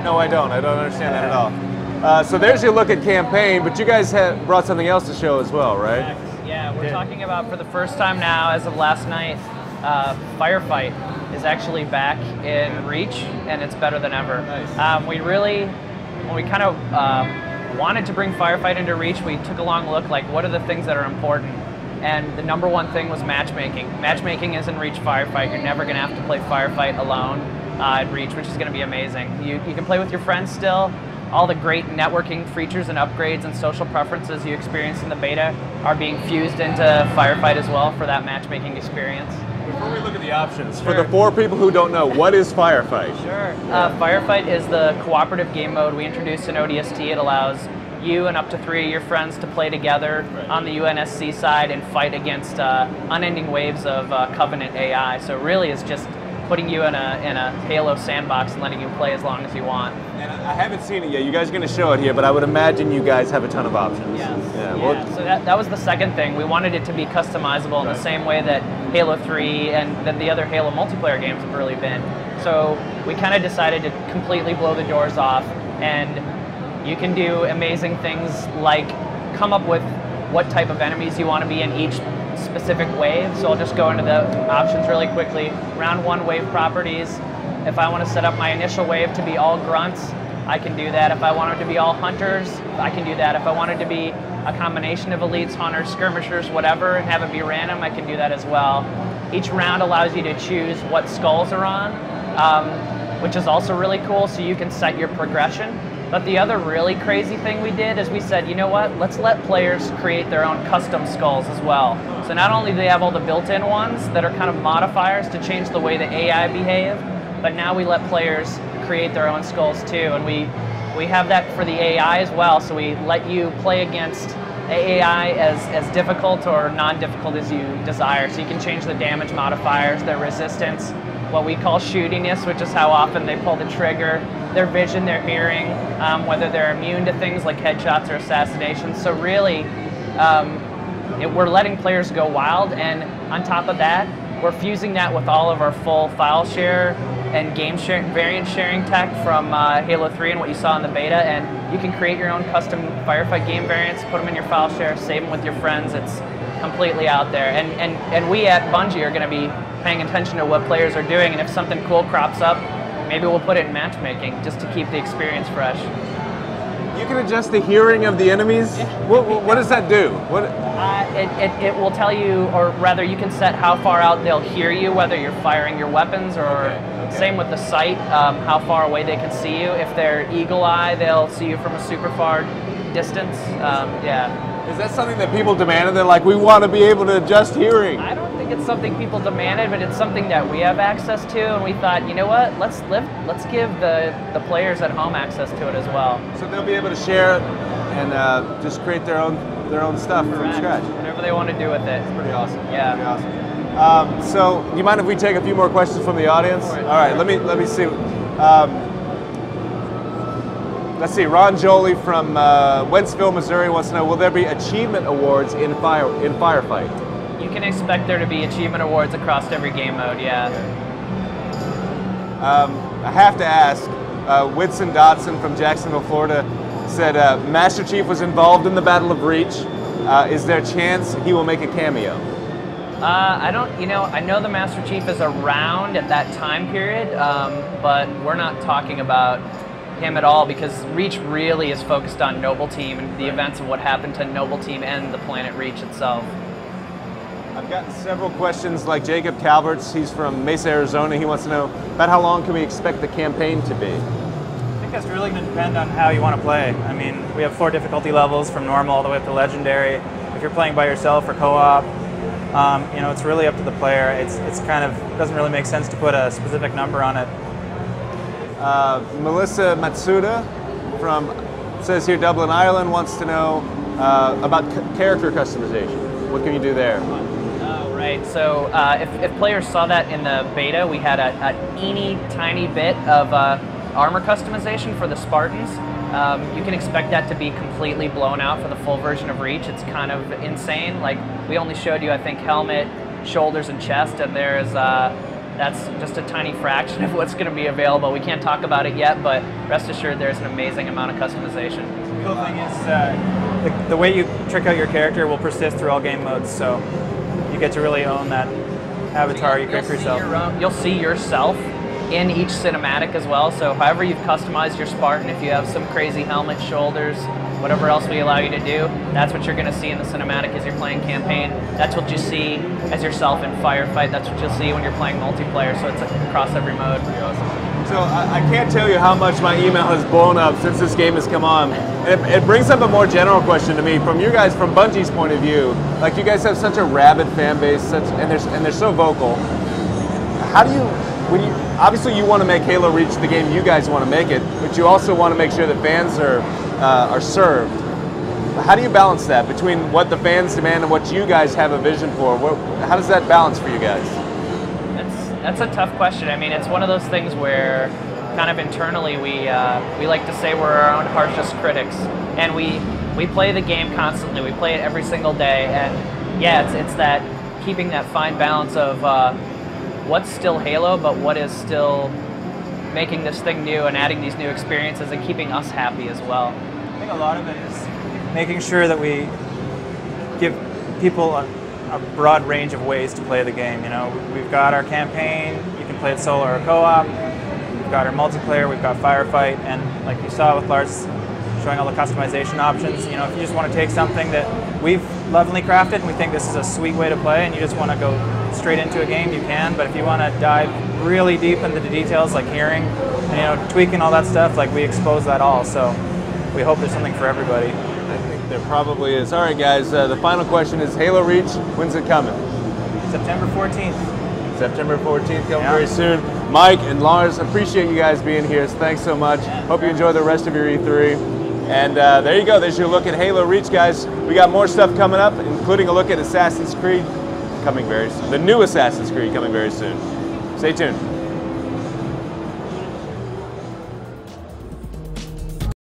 No, I don't. I don't understand that at all. So there's your look at campaign, but you guys have brought something else to show as well, right? Yeah, we're talking about, for the first time now, as of last night, Firefight is actually back in Reach, and it's better than ever. Nice. When we kind of wanted to bring Firefight into Reach, we took a long look, like, what are the things that are important? And the number one thing was matchmaking. Matchmaking is in Reach Firefight. You're never going to have to play Firefight alone at Reach, which is going to be amazing. You can play with your friends still. All the great networking features and upgrades and social preferences you experience in the beta are being fused into Firefight as well for that matchmaking experience. Before we look at the options, for the 4 people who don't know, what is Firefight? Sure. Firefight is the cooperative game mode we introduced in ODST. It allows you and up to 3 of your friends to play together on the UNSC side and fight against unending waves of Covenant AI. So it really is just putting you in a Halo sandbox and letting you play as long as you want. And I haven't seen it yet. You guys are going to show it here, but I would imagine you guys have a ton of options. Yes. Yeah. Well, so that was the second thing. We wanted it to be customizable in the same way that Halo 3 and that the other Halo multiplayer games have really been. So we kind of decided to completely blow the doors off, and you can do amazing things like come up with what type of enemies you want to be in each specific wave. So I'll just go into the options really quickly. Round 1 wave properties. If I want to set up my initial wave to be all grunts, I can do that. If I want it to be all hunters, I can do that. If I want it to be a combination of elites, hunters, skirmishers, whatever, and have it be random, I can do that as well. Each round allows you to choose what skulls are on, which is also really cool, so you can set your progression. But the other really crazy thing we did is we said, you know what, let's let players create their own custom skulls as well. So not only do they have all the built-in ones that are kind of modifiers to change the way the AI behave, but now we let players create their own skulls too. And we have that for the AI as well, so we let you play against AI as difficult or non-difficult as you desire. So you can change the damage modifiers, their resistance, what we call shootiness, which is how often they pull the trigger, their vision, their hearing, whether they're immune to things like headshots or assassinations. So really, we're letting players go wild, and on top of that, we're fusing that with all of our full file share and game variant sharing tech from Halo 3 and what you saw in the beta, and you can create your own custom Firefight game variants, put them in your file share, save them with your friends. It's completely out there, and we at Bungie are going to be paying attention to what players are doing, and if something cool crops up, maybe we'll put it in matchmaking just to keep the experience fresh. You can adjust the hearing of the enemies? Yeah. What does that do? It will tell you, or rather you can set how far out they'll hear you, whether you're firing your weapons, or same with the sight, how far away they can see you. If they're eagle eye, they'll see you from a super far distance. Yeah. Is that something that people demanded? They're like, we want to be able to adjust hearing. I don't think it's something people demanded, but it's something that we have access to, and we thought, you know what, let's give the players at home access to it as well. So they'll be able to share and just create their own stuff from scratch. Whatever they want to do with it. It's pretty awesome. Yeah. Pretty awesome. So, do you mind if we take a few more questions from the audience? All right. Let me see. Let's see. Ron Jolie from Wentzville, Missouri wants to know: will there be achievement awards in Firefight? You can expect there to be achievement awards across every game mode. Yeah. I have to ask. Whitson Dotson from Jacksonville, Florida, said Master Chief was involved in the Battle of Reach. Is there a chance he will make a cameo? I don't, I know the Master Chief is around at that time period, but we're not talking about him at all, because Reach really is focused on Noble Team and the events of what happened to Noble Team and the planet Reach itself. I've gotten several questions, like Jacob Calvert's. He's from Mesa, Arizona. He wants to know about how long can we expect the campaign to be? I think that's really going to depend on how you want to play. I mean, we have 4 difficulty levels from normal all the way up to legendary. If you're playing by yourself or co-op, it's really up to the player. It's kind of doesn't really make sense to put a specific number on it. Melissa Matsuda from, says here, Dublin, Ireland, wants to know about character customization. What can you do there? Right, so if players saw that in the beta, we had a teeny tiny bit of armor customization for the Spartans. You can expect that to be completely blown out for the full version of Reach. It's kind of insane. Like, we only showed you, I think, helmet, shoulders, and chest, and there's that's just a tiny fraction of what's going to be available. We can't talk about it yet, but rest assured there's an amazing amount of customization. The cool thing is the way you trick out your character will persist through all game modes, so you get to really own that avatar you create for yourself. You'll see yourself in each cinematic as well, so however you've customized your Spartan, if you have some crazy helmet, shoulders, whatever else we allow you to do, that's what you're going to see in the cinematic as you're playing campaign. That's what you see as yourself in Firefight. That's what you'll see when you're playing multiplayer, so it's across every mode. So I can't tell you how much my email has blown up since this game has come on. It brings up a more general question to me from you guys, from Bungie's point of view. Like, you guys have such a rabid fan base, and they're so vocal. How do you, obviously you want to make Halo Reach the game you guys want to make it, but you also want to make sure that fans are served. How do you balance that between what the fans demand and what you guys have a vision for? How does that balance for you guys? That's a tough question. I mean, it's one of those things where kind of internally we like to say we're our own harshest critics, and we play the game constantly. We play it every single day, and yeah, it's that keeping that fine balance of what's still Halo, but what is still making this thing new and adding these new experiences and keeping us happy as well. I think a lot of it is making sure that we give people a broad range of ways to play the game. You know, we've got our campaign, you can play it solo or co-op. We've got our multiplayer, we've got Firefight, and like you saw with Lars showing all the customization options, you know, if you just want to take something that we've lovingly crafted and we think this is a sweet way to play and you just want to go straight into a game, you can, but if you want to dive really deep into the details like hearing and, you know, tweaking all that stuff, like we expose that all, so we hope there's something for everybody. I think there probably is. All right, guys, the final question is Halo Reach, when's it coming? September 14th. September 14th, coming very soon. Mike and Lars, appreciate you guys being here. Thanks so much. Hope you enjoy the rest of your E3. And there you go. There's your look at Halo Reach, guys. We got more stuff coming up, including a look at Assassin's Creed coming very soon. The new Assassin's Creed coming very soon. Stay tuned.